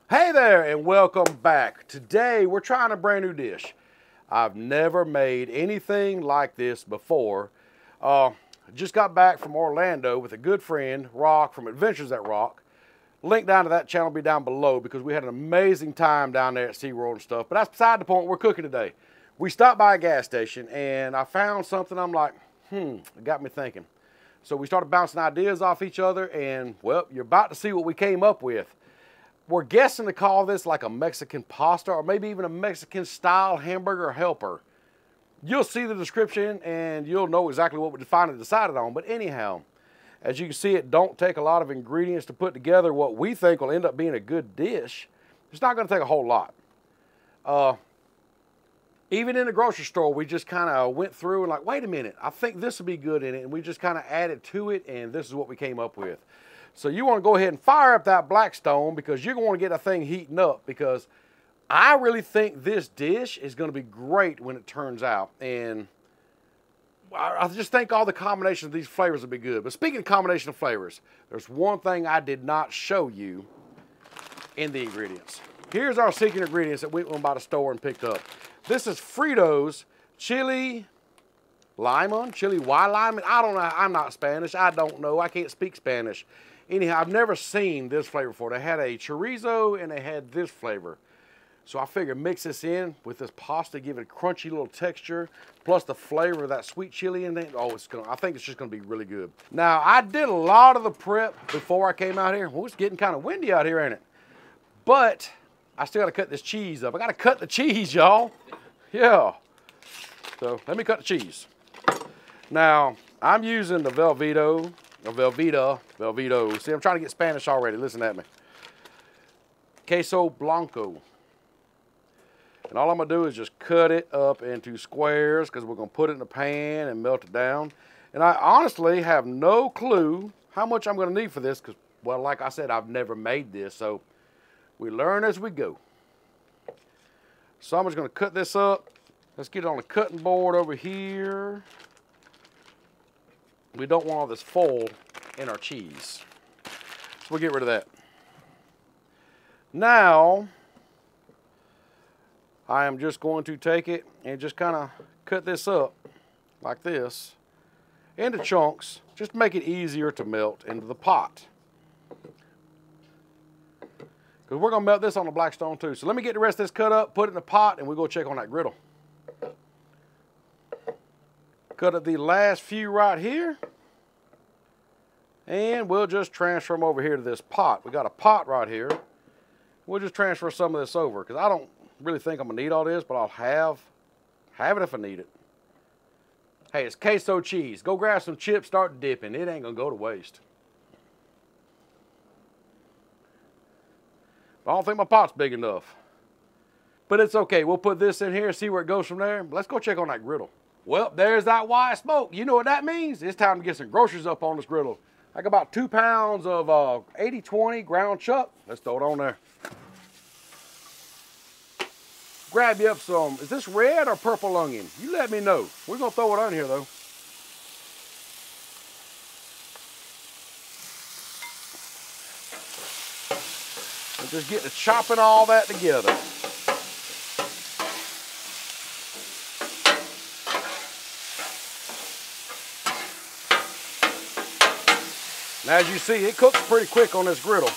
Hey there and welcome back. Today we're trying a brand new dish. I've never made anything like this before. Just got back from Orlando with a good friend, Rock from Adventures at Rock. Link down to that channel will be down below because we had an amazing time down there at SeaWorld and stuff. But that's beside the point. We're cooking today. We stopped by a gas station and I found something. I'm like, it got me thinking. So we started bouncing ideas off each other and, well, you're about to see what we came up with. We're guessing to call this like a Mexican pasta or maybe even a Mexican style hamburger helper. You'll see the description and you'll know exactly what we finally decided on. But anyhow, as you can see, it don't take a lot of ingredients to put together what we think will end up being a good dish. It's not going to take a whole lot. Even in the grocery store, we just kind of went through and like, wait a minute, I think this would be good in it. And we just kind of added to it and this is what we came up with. So you want to go ahead and fire up that Blackstone because you're going to want to get that thing heating up because I really think this dish is going to be great when it turns out. And I just think all the combinations of these flavors will be good. But speaking of combination of flavors, there's one thing I did not show you in the ingredients. Here's our secret ingredients that we went by the store and picked up. This is Frito's Chile Limon, Chile y Limon. I don't know. I'm not Spanish. I don't know. I can't speak Spanish. Anyhow, I've never seen this flavor before. They had a chorizo and they had this flavor. So I figured mix this in with this pasta, give it a crunchy little texture, plus the flavor of that sweet chili in it. Oh, I think it's just gonna be really good. Now, I did a lot of the prep before I came out here. Well, it's getting kind of windy out here, ain't it? But I still gotta cut this cheese up. I gotta cut the cheese, y'all. Yeah. So let me cut the cheese. Now, I'm using the Velveeta. See, I'm trying to get Spanish already. Listen at me. Queso Blanco. And all I'm going to do is just cut it up into squares because we're going to put it in a pan and melt it down. And I honestly have no clue how much I'm going to need for this because, well, like I said, I've never made this. So we learn as we go. So I'm just going to cut this up. Let's get it on the cutting board over here. We don't want all this foil in our cheese. So we'll get rid of that. Now, I am just going to take it and just kind of cut this up like this into chunks, just to make it easier to melt into the pot. Because we're going to melt this on the Blackstone too. So let me get the rest of this cut up, put it in the pot, and we'll go check on that griddle. Cut up the last few right here. And we'll just transfer them over here to this pot. We got a pot right here. We'll just transfer some of this over because I don't really think I'm going to need all this, but I'll have it if I need it. Hey, it's queso cheese. Go grab some chips, start dipping. It ain't going to go to waste. I don't think my pot's big enough. But it's okay. We'll put this in here and see where it goes from there. Let's go check on that griddle. Well, there's that white smoke. You know what that means? It's time to get some groceries up on this griddle. Like about 2 pounds of 80/20 ground chuck. Let's throw it on there. Grab you up some, is this red or purple onion? You let me know. We're gonna throw it on here though. And just get to chopping all that together. And as you see, it cooks pretty quick on this griddle.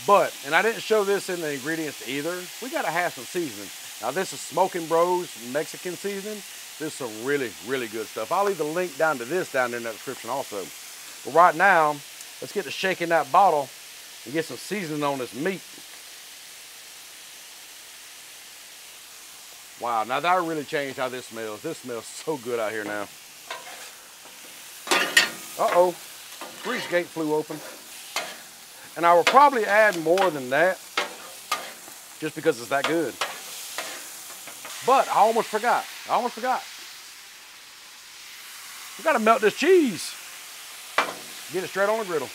But, and I didn't show this in the ingredients either, we gotta have some seasoning. Now this is Smoking Bros Mexican seasoning. This is some really, really good stuff. I'll leave the link down to this down there in the description also. But right now, let's get to shaking that bottle and get some seasoning on this meat. Wow, now that really changed how this smells. This smells so good out here now. Uh-oh, grease gate flew open. And I will probably add more than that just because it's that good. But I almost forgot. We gotta melt this cheese. Get it straight on the griddle.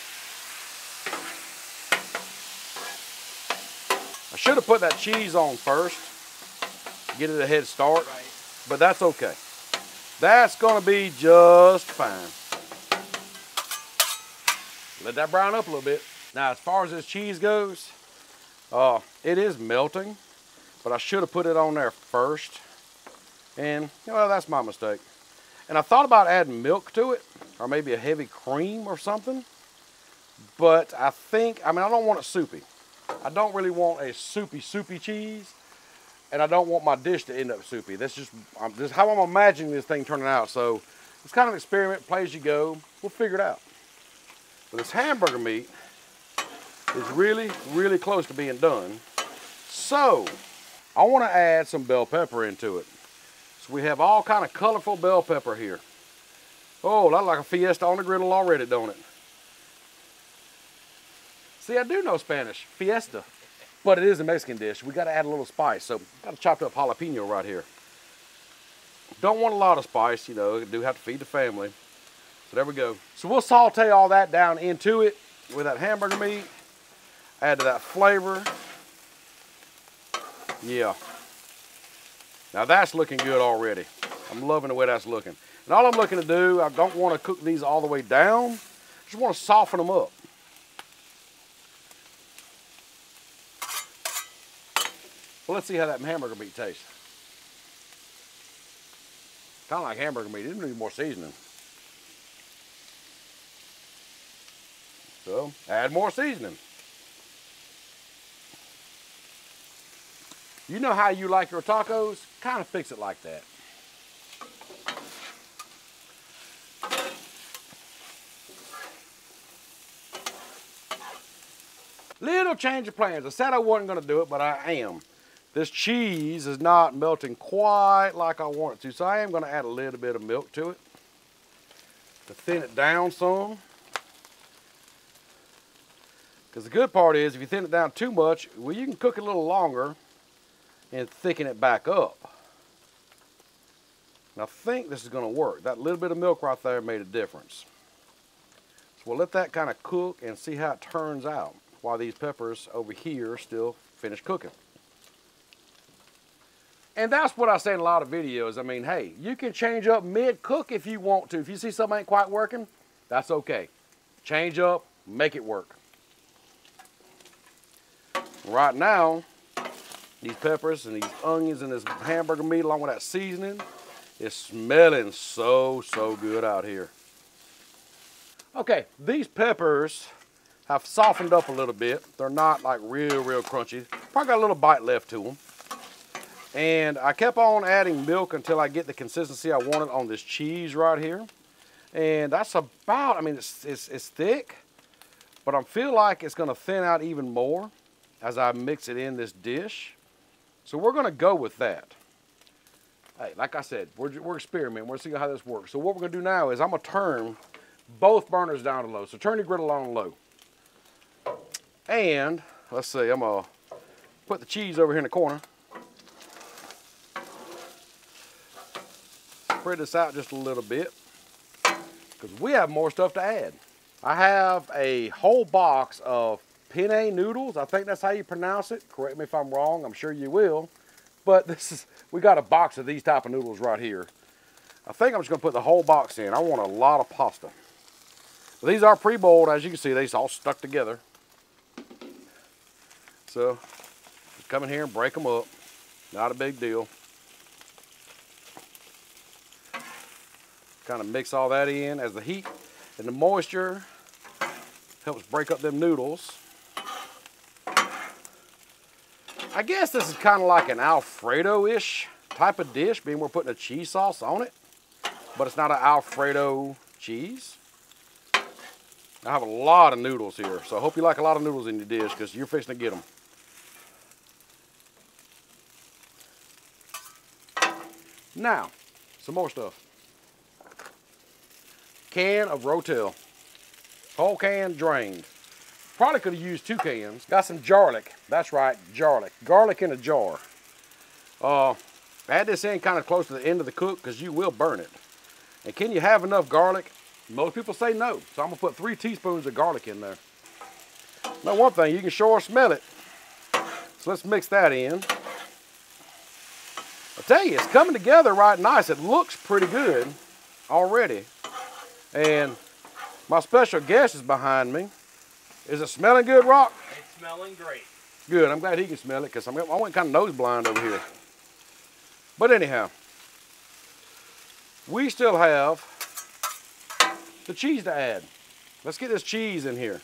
I should have put that cheese on first. Get it a head start, but that's okay. That's gonna be just fine. Let that brown up a little bit. Now, as far as this cheese goes, it is melting, but I should have put it on there first. And, well, that's my mistake. And I thought about adding milk to it, or maybe a heavy cream or something. But I don't want it soupy. I don't really want a soupy cheese. And I don't want my dish to end up soupy. This is how I'm imagining this thing turning out. So it's kind of an experiment, play as you go. We'll figure it out. But this hamburger meat is really, really close to being done. So I want to add some bell pepper into it. So we have all kind of colorful bell pepper here. Oh, that's like a fiesta on the griddle already, don't it? See, I do know Spanish, fiesta. But it is a Mexican dish. We got to add a little spice. So got a chopped up jalapeno right here. Don't want a lot of spice, you know, do have to feed the family. So there we go. So we'll saute all that down into it with that hamburger meat. Add to that flavor. Yeah. Now that's looking good already. I'm loving the way that's looking. And all I'm looking to do, I don't want to cook these all the way down. Just want to soften them up. Well, let's see how that hamburger meat tastes. Kind of like hamburger meat. It needs more seasoning. So, add more seasoning. You know how you like your tacos? Kind of fix it like that. Little change of plans. I said I wasn't going to do it, but I am. This cheese is not melting quite like I want it to, so I am going to add a little bit of milk to it to thin it down some. Because the good part is, if you thin it down too much, well, you can cook it a little longer and thicken it back up. And I think this is going to work. That little bit of milk right there made a difference. So we'll let that kind of cook and see how it turns out while these peppers over here still finish cooking. And that's what I say in a lot of videos. I mean, hey, you can change up mid-cook if you want to. If you see something ain't quite working, that's okay. Change up, make it work. Right now, these peppers and these onions and this hamburger meat along with that seasoning is smelling so, so good out here. Okay, these peppers have softened up a little bit. They're not like real crunchy. Probably got a little bite left to them. And I kept on adding milk until I get the consistency I wanted on this cheese right here. And that's about, I mean, it's thick, but I feel like it's gonna thin out even more as I mix it in this dish. So we're gonna go with that. Hey, like I said, we're experimenting. We're gonna see how this works. So what we're gonna do now is I'm gonna turn both burners down to low. So turn your griddle on low. And let's see, I'm gonna put the cheese over here in the corner. Spread this out just a little bit because we have more stuff to add. I have a whole box of penne noodles. I think that's how you pronounce it. Correct me if I'm wrong. I'm sure you will. But we got a box of these type of noodles right here. I think I'm just going to put the whole box in. I want a lot of pasta. But these are pre-boiled. As you can see, they're all stuck together. So just come in here and break them up. Not a big deal. Kind of mix all that in as the heat and the moisture helps break up them noodles. I guess this is kind of like an Alfredo-ish type of dish, being we're putting a cheese sauce on it, but it's not an Alfredo cheese. I have a lot of noodles here, so I hope you like a lot of noodles in your dish because you're fixing to get them. Now, some more stuff. Can of Rotel. Whole can drained. Probably could have used 2 cans. Got some garlic. That's right, garlic. Garlic in a jar. Add this in kind of close to the end of the cook because you will burn it. And can you have enough garlic? Most people say no. So I'm going to put 3 teaspoons of garlic in there. Now one thing, you can sure smell it. So let's mix that in. I tell you, it's coming together right nice. It looks pretty good already. And my special guest is behind me. Is it smelling good, Rock? It's smelling great. Good. I'm glad he can smell it because I went kind of nose blind over here. But anyhow, we still have the cheese to add. Let's get this cheese in here.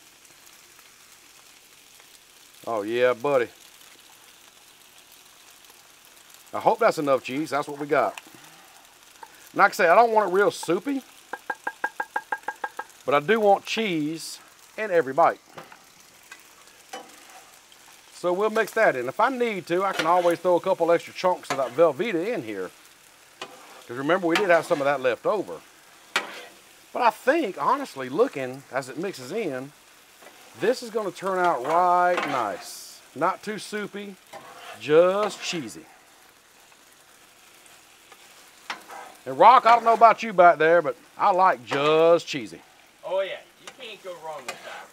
Oh yeah, buddy. I hope that's enough cheese. That's what we got. Like I say, I don't want it real soupy, but I do want cheese in every bite. So we'll mix that in. If I need to, I can always throw a couple extra chunks of that Velveeta in here. Because remember, we did have some of that left over. But I think, honestly, looking as it mixes in, this is going to turn out right nice. Not too soupy, just cheesy. And Rock, I don't know about you back there, but I like just cheesy. Oh yeah, you can't go wrong with that.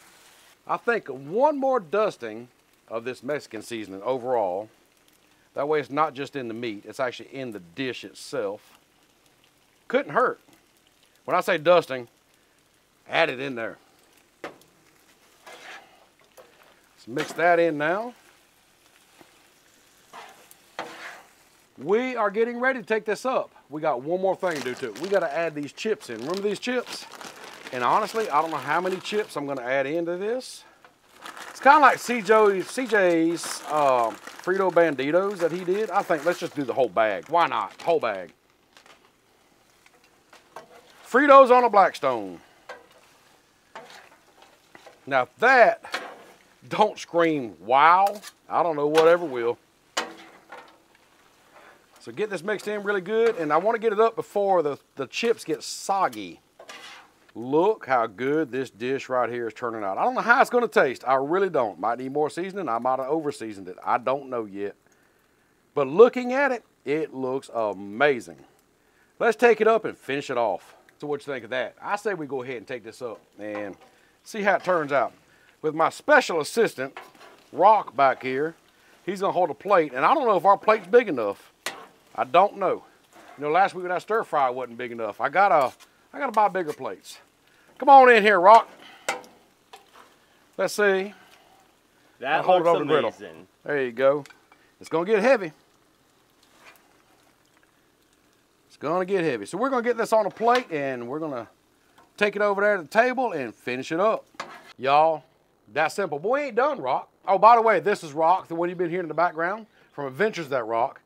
I think one more dusting of this Mexican seasoning overall. That way it's not just in the meat, it's actually in the dish itself. Couldn't hurt. When I say dusting, add it in there. Let's mix that in now. We are getting ready to take this up. We got one more thing to do to it. We got to add these chips in. Remember these chips? And honestly, I don't know how many chips I'm going to add into this. It's kind of like CJ's Frito Banditos that he did. I think let's just do the whole bag. Why not? Whole bag. Fritos on a Blackstone. Now if that don't scream wow, I don't know whatever will. So get this mixed in really good, and I want to get it up before the chips get soggy. Look how good this dish right here is turning out. I don't know how it's going to taste. I really don't. Might need more seasoning. I might have over-seasoned it. I don't know yet. But looking at it, it looks amazing. Let's take it up and finish it off. So what you think of that? I say we go ahead and take this up and see how it turns out. With my special assistant, Rock, back here, he's going to hold a plate, and I don't know if our plate's big enough. I don't know. You know, last week when I stir fry wasn't big enough. I gotta buy bigger plates. Come on in here, Rock. Let's see. That hold it looks over the griddle. amazing. There you go. It's gonna get heavy. It's gonna get heavy. So we're gonna get this on a plate and we're gonna take it over there to the table and finish it up. Y'all, that simple. But we ain't done, Rock. Oh, by the way, this is Rock, the one you've been hearing in the background from Adventures That Rock.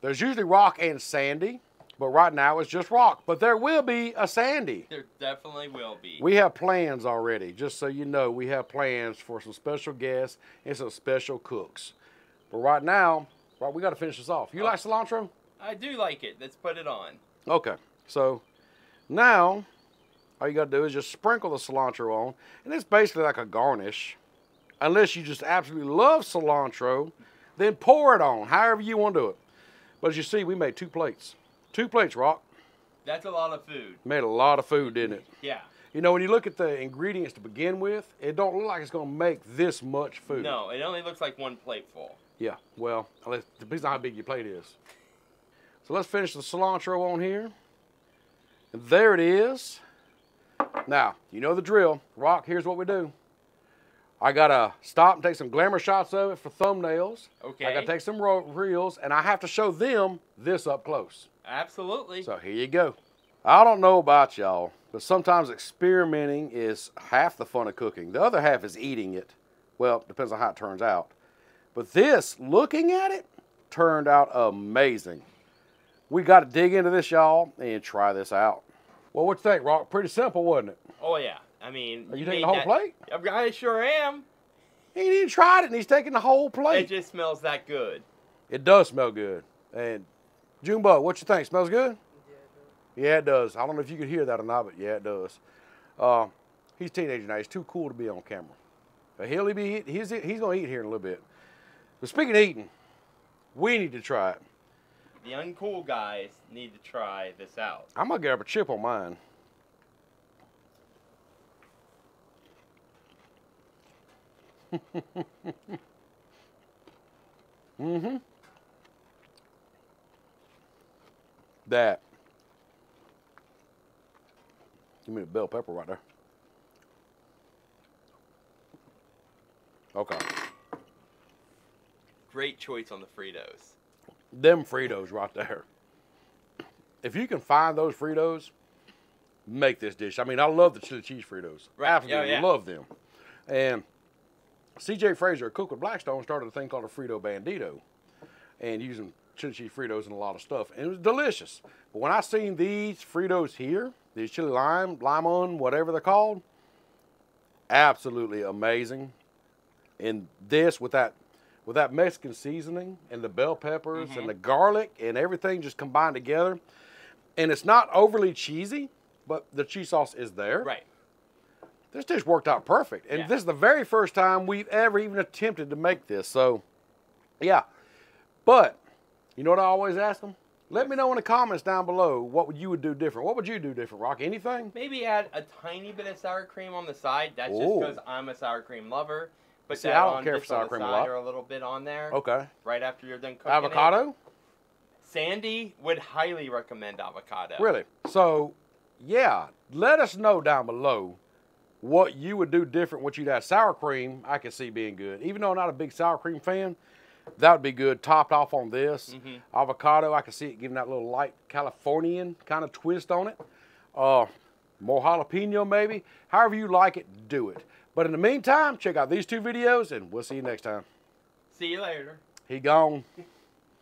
There's usually Rock and Sandy, but right now it's just Rock. But there will be a Sandy. There definitely will be. We have plans already. Just so you know, we have plans for some special guests and some special cooks. But right now, Rock, we got to finish this off. You like cilantro? I do like it. Let's put it on. Okay. So now, all you got to do is just sprinkle the cilantro on. And it's basically like a garnish. Unless you just absolutely love cilantro, then pour it on, however you want to do it. But as you see, we made 2 plates. 2 plates, Rock. That's a lot of food. Made a lot of food, didn't it? Yeah. You know, when you look at the ingredients to begin with, it don't look like it's going to make this much food. No, it only looks like 1 plate full. Yeah, well, it depends on how big your plate is. So let's finish the cilantro on here. And there it is. Now, you know the drill. Rock, here's what we do. I got to stop and take some glamour shots of it for thumbnails. Okay. I got to take some reels, and I have to show them this up close. Absolutely. So here you go. I don't know about y'all, but sometimes experimenting is half the fun of cooking. The other half is eating it. Well, depends on how it turns out. But this, looking at it, turned out amazing. We got to dig into this, y'all, and try this out. Well, what you think, Rock? Pretty simple, wasn't it? Oh, yeah. I mean, are you taking the whole plate? I sure am. He ain't even tried it, and he's taking the whole plate. It just smells that good. It does smell good. And Junebug, what you think? Smells good? Yeah, it does. I don't know if you could hear that or not, but yeah, it does. He's a teenager now. He's too cool to be on camera. But he's going to eat here in a little bit. But speaking of eating, we need to try it. The uncool guys need to try this out. I'm going to grab a chip on mine. Mm-hmm. That. Give me the bell pepper right there. Okay. Great choice on the Fritos. Them Fritos right there. If you can find those Fritos, make this dish. I mean, I love the chili cheese Fritos. Right. Absolutely love them. And C.J. Fraser, a cook with Blackstone, started a thing called a Frito Bandito, and using chili cheese Fritos in a lot of stuff. And it was delicious. But when I seen these Fritos here, these chili limon, whatever they're called, absolutely amazing. And this with that Mexican seasoning and the bell peppers and the garlic and everything just combined together. And it's not overly cheesy, but the cheese sauce is there. Right. This dish worked out perfect. And this is the very first time we've ever even attempted to make this. So, yeah. But, you know what I always ask them? Let me know in the comments down below what you would do different. What would you do different, Rock? Anything? Maybe add a tiny bit of sour cream on the side. That's just because I'm a sour cream lover. But see, I don't care for sour cream a lot. Or a little bit on there. Okay. Right after you're done cooking Avocado? it. Sandy would highly recommend avocado. Really? So, yeah, let us know down below what you would do different, what you'd add. Sour cream, I can see being good. Even though I'm not a big sour cream fan, that would be good, topped off on this. Avocado, I can see it giving that little light Californian kind of twist on it. More jalapeno maybe. However you like it, do it. But in the meantime, check out these two videos, and we'll see you next time. See you later. He gone.